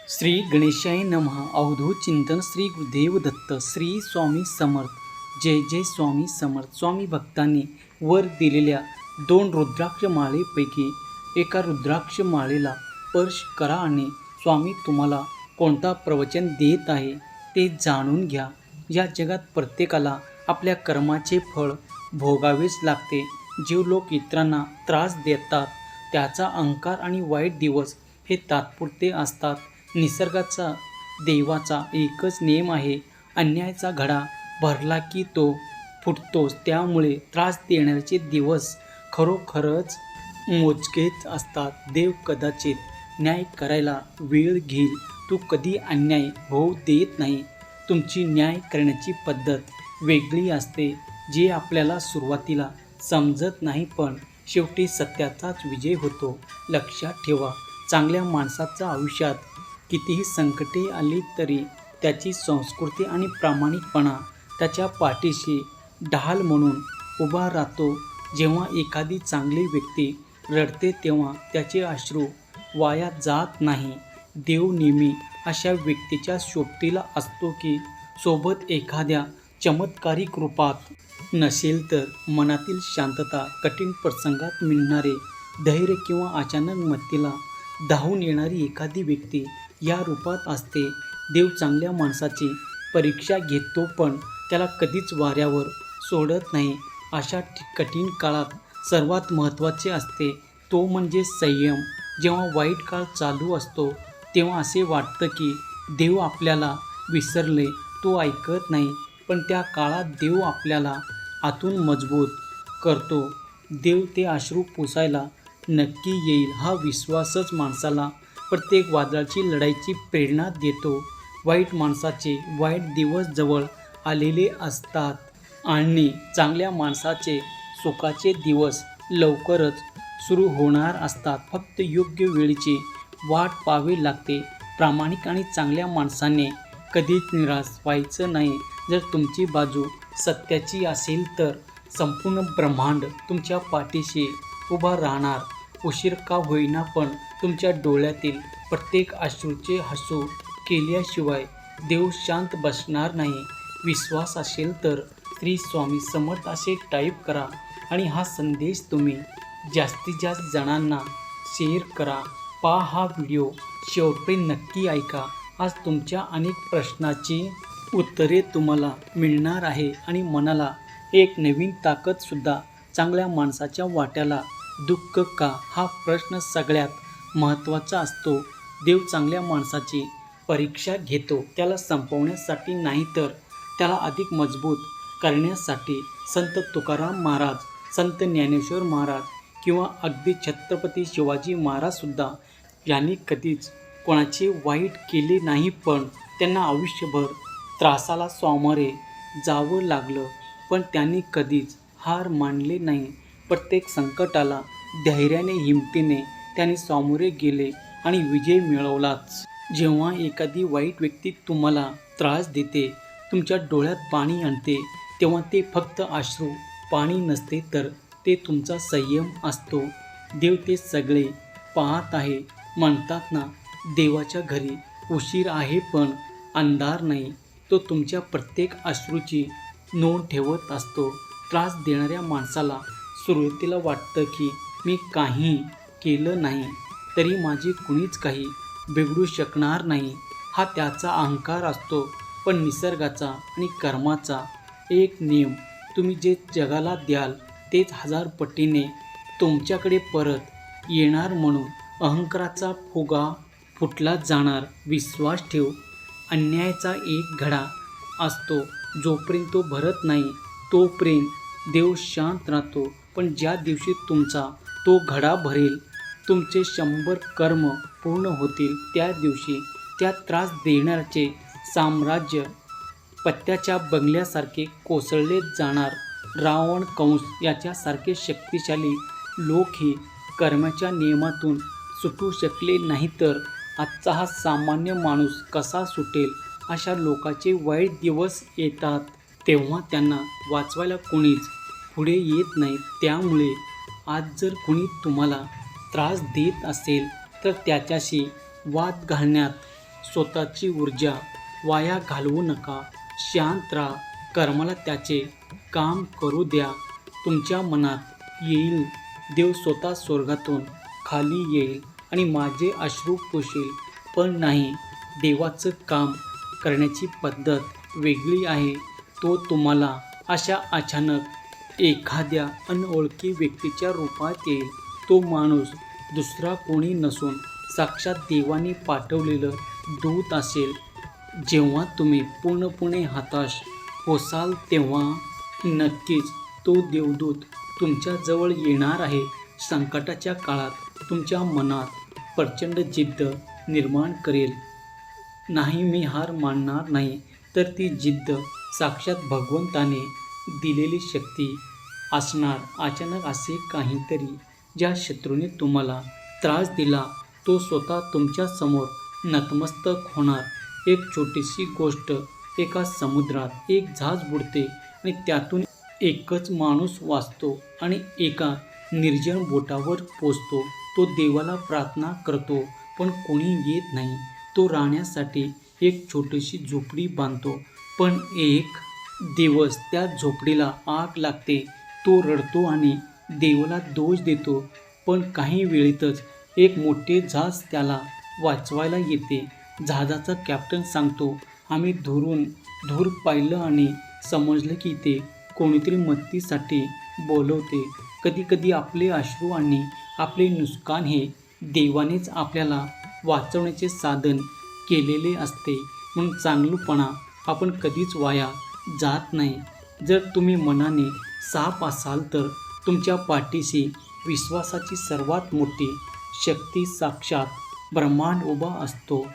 श्री गणेशाय नमः. अवधूत चिंतन श्री गुरुदेव दत्त. श्री स्वामी समर्थ. जय जय स्वामी समर्थ. स्वामी भक्तांनी वर दिलेल्या 2 रुद्राक्ष माळेपैकी एका रुद्राक्ष माळेला स्पर्श करा आणि स्वामी तुम्हाला कोणता प्रवचन देत आहे ते जाणून घ्या. या जगात प्रत्येकाला आपल्या कर्माचे फळ भोगावेच लागते. जे लोक इतरांना त्रास देतात त्याचा अहंकार आणि वाईट दिवस हे तात्पुरते असतात. निसर्गाचा देवाचा एकच नियम आहे, अन्यायाचा घडा भरला की तो फुटतोच. त्यामुळे त्रास देण्याचे दिवस खरोखरच मोजकेच असतात. देव कदाचित न्याय करायला वेळ घेईल. तू कधी अन्याय होऊ देत नाही. तुमची न्याय करण्याची पद्धत वेगळी असते, जे आपल्याला सुरुवातीला समजत नाही, पण शेवटी सत्याचाच विजय होतो. लक्षात ठेवा, चांगल्या माणसाच्या आयुष्यात कितीही संकटे आली तरी त्याची संस्कृती आणि प्रामाणिकपणा त्याच्या पाठीशी ढाल म्हणून उभा राहतो. जेव्हा एखादी चांगली व्यक्ती रडते तेव्हा त्याचे अश्रू वाया जात नाही. देव नेहमी अशा व्यक्तीच्या सोबतीला असतो की सोबत एखाद्या चमत्कारिक रूपात नसेल तर मनातील शांतता, कठीण प्रसंगात मिळणारे धैर्य किंवा अचानक मदतीला धावून येणारी एखादी व्यक्ती या रूपात असते. देव चांगल्या माणसाची परीक्षा घेतो, पण त्याला कधीच वाऱ्यावर सोडत नाही. अशा कठीण काळात सर्वात महत्त्वाचे असते तो म्हणजे संयम. जेव्हा वाईट काळ चालू असतो तेव्हा असे वाटतं की देव आपल्याला विसरले, तो ऐकत नाही. पण त्या काळात देव आपल्याला आतून मजबूत करतो. देव ते अश्रू पुसायला नक्की येईल हा विश्वासच माणसाला प्रत्येक वादळाची लढाईची प्रेरणा देतो. वाईट माणसाचे वाईट दिवस जवळ आलेले असतात आणि चांगल्या माणसाचे सुखाचे दिवस लवकरच सुरू होणार असतात. फक्त योग्य वेळेची वाट पाहावी लागते. प्रामाणिक आणि चांगल्या माणसाने कधीच निराश व्हायचं नाही. जर तुमची बाजू सत्याची असेल तर संपूर्ण ब्रह्मांड तुमच्या पाठीशी उभा राहणार. उशीर का होईना, पण तुमच्या डोळ्यातील प्रत्येक अश्रूचे हसू केल्याशिवाय देव शांत बसणार नाही. विश्वास असेल तर श्री स्वामी समर्थ असे टाईप करा आणि हा संदेश तुम्ही जास्तीत जास्त जणांना शेअर करा. पहा हा व्हिडिओ शेवटपर्यंत नक्की ऐका. आज तुमच्या अनेक प्रश्नाची उत्तरे तुम्हाला मिळणार आहे आणि मनाला एक नवीन ताकदसुद्धा. चांगल्या माणसाच्या वाट्याला दुःख का, हा प्रश्न सगळ्यात महत्त्वाचा असतो. देव चांगल्या माणसाची परीक्षा घेतो, त्याला संपवण्यासाठी नाही तर त्याला अधिक मजबूत करण्यासाठी. संत तुकाराम महाराज, संत ज्ञानेश्वर महाराज किंवा अगदी छत्रपती शिवाजी महाराजसुद्धा यांनी कधीच कोणाचे वाईट केले नाही, पण त्यांना आयुष्यभर त्रासाला सामोरे जावं लागलं. पण त्यांनी कधीच हार मानले नाही. प्रत्येक संकटाला धैर्याने, हिमतीने त्यांनी सामोरे गेले आणि विजय मिळवलाच. जेव्हा एखादी वाईट व्यक्ती तुम्हाला त्रास देते, तुमच्या डोळ्यात पाणी आणते, तेव्हा ते फक्त अश्रू पाणी नसते, तर ते तुमचा संयम असतो. देव ते सगळे पाहत आहे. म्हणतात ना, देवाच्या घरी उशीर आहे पण अंधार नाही. तो तुमच्या प्रत्येक अश्रूची नोंद ठेवत असतो. त्रास देणाऱ्या माणसाला सुरुवातीला वाटतं की मी काही केलं नाही तरी माझे कुणीच काही बिघडू शकणार नाही. हा त्याचा अहंकार असतो. पण निसर्गाचा आणि कर्माचा एक नियम, तुम्ही जे जगाला द्याल तेच 1000 पटीने तुमच्याकडे परत येणार. म्हणून अहंकाराचा फुगा फुटला जाणार. विश्वास ठेव, अन्यायाचा एक घडा असतो. जोपर्यंत तो भरत नाही तोपर्यंत देव शांत राहतो. पण ज्या दिवशी तुमचा तो घडा भरेल, तुमचे 100 कर्म पूर्ण होतील, त्या दिवशी त्या त्रास देणाऱ्याचे साम्राज्य पत्त्याच्या बंगल्यासारखे कोसळले जाणार. रावण, कंस याच्यासारखे शक्तिशाली लोकही कर्माच्या नियमातून सुटू शकले नाही, तर आजचा हा सामान्य माणूस कसा सुटेल? अशा लोकांचे वाईट दिवस येतात तेव्हा त्यांना वाचवायला कोणीच पुढे येत नाही. त्यामुळे आज जर कोणी तुम्हाला त्रास देत असेल तर त्याच्याशी वाद घालण्यात स्वतःची ऊर्जा वाया घालवू नका. शांत राहा. कर्माला त्याचे काम करू द्या. तुमच्या मनात येईल देव स्वतः स्वर्गातून खाली येईल आणि माझे अश्रू पुसेल. पण नाही, देवाचं काम करण्याची पद्धत वेगळी आहे. तो तुम्हाला अशा अचानक एखाद्या अनोळखी व्यक्तीच्या रूपात येईल. तो माणूस दुसरा कोणी नसून साक्षात देवाने पाठवलेलं दूत असेल. जेव्हा तुम्ही पूर्णपणे हताश होसाल तेव्हा नक्कीच तो देवदूत तुमच्याजवळ येणार आहे. संकटाच्या काळात तुमच्या मनात प्रचंड जिद्द निर्माण करेल. नाही, मी हार मानणार नाही. तर ती जिद्द साक्षात भगवंताने दिलेली शक्ती असणार. अचानक असे काहीतरी ज्या शत्रूने तुम्हाला त्रास दिला तो स्वतः तुमच्या समोर नतमस्तक होणार. एक छोटीशी गोष्ट, एका समुद्रात एक जहाज बुडते आणि त्यातून एकच माणूस वाचतो आणि एका निर्जन बोटावर पोचतो. तो देवाला प्रार्थना करतो पण कोणी येत नाही. तो राहण्यासाठी एक छोटीशी झोपडी बांधतो. पण एक दिवस त्या झोपडीला आग लागते. तो रडतो आणि देवाला दोष देतो. पण काही वेळेतच एक मोठे जहाज त्याला वाचवायला येते. जहाजाचा कॅप्टन सांगतो, आम्ही दूर पाहिलं आणि समजलं की ते कोणीतरी मदतीसाठी बोलवते. कधीकधी आपले अश्रू आणि आपले नुकसान हे देवानेच आपल्याला वाचवण्याचे साधन केलेले असते. म्हणून चांगुलपणा आपण कधीच वाया जात नाही. जर तुम्ही मनाने साफ असाल तर तुमच्या पाठीशी विश्वासाची सर्वात मोठी शक्ती साक्षात ब्रह्मांड उभा असतो.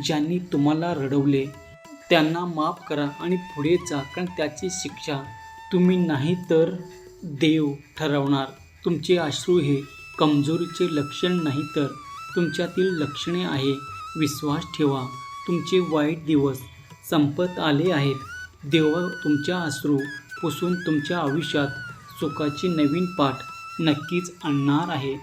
ज्यांनी तुम्हाला रडवले त्यांना माफ करा आणि पुढे जा. कारण त्याची शिक्षा तुम्ही नाही तर देव ठरवणार. तुमचे अश्रू हे कमजोरीचे लक्षण नाही तर तुमच्यातील लक्षणे आहे. विश्वास ठेवा, तुमचे वाईट दिवस संपत आले आहेत. देव तुमच्या अश्रू पुसून तुमच्या आयुष्यात सुखाची नवीन पाठ नक्कीच आणणार आहे.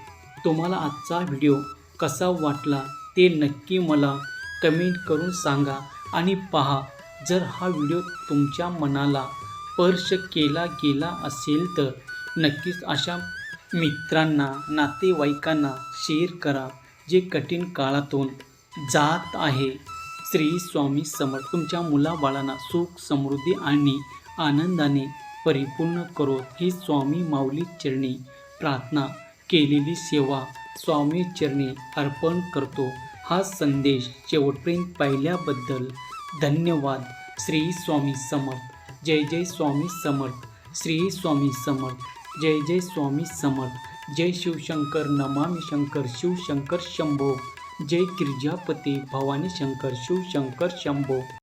तुम्हाला आजचा व्हिडिओ कसा वाटला ते नक्की मला कमेंट करून सांगा. आणि पहा, जर हा व्हिडिओ तुमच्या मनाला स्पर्श केला गेला असेल तर नक्कीच अशा मित्रांना, नातेवाईकांना शेअर करा जे कठीण काळातून जात आहे. श्री स्वामी समर्थ. तुमच्या मुलाबाळांना सुख, समृद्धी आणि आनंदाने परिपूर्ण करो. ही स्वामी माऊली चरणी प्रार्थना केलेली सेवा स्वामी चरणी अर्पण करतो. हा संदेश शेवटपर्यंत पाहिल्याबद्दल धन्यवाद. श्री स्वामी समर्थ. जय जय स्वामी समर्थ. श्री स्वामी समर्थ. जय जय स्वामी समर्थ. जय शिवशंकर. नमामि शंकर. शिवशंकर शंभो. जय गिरिजापती भवानी शंकर. शिवशंकर शंभो.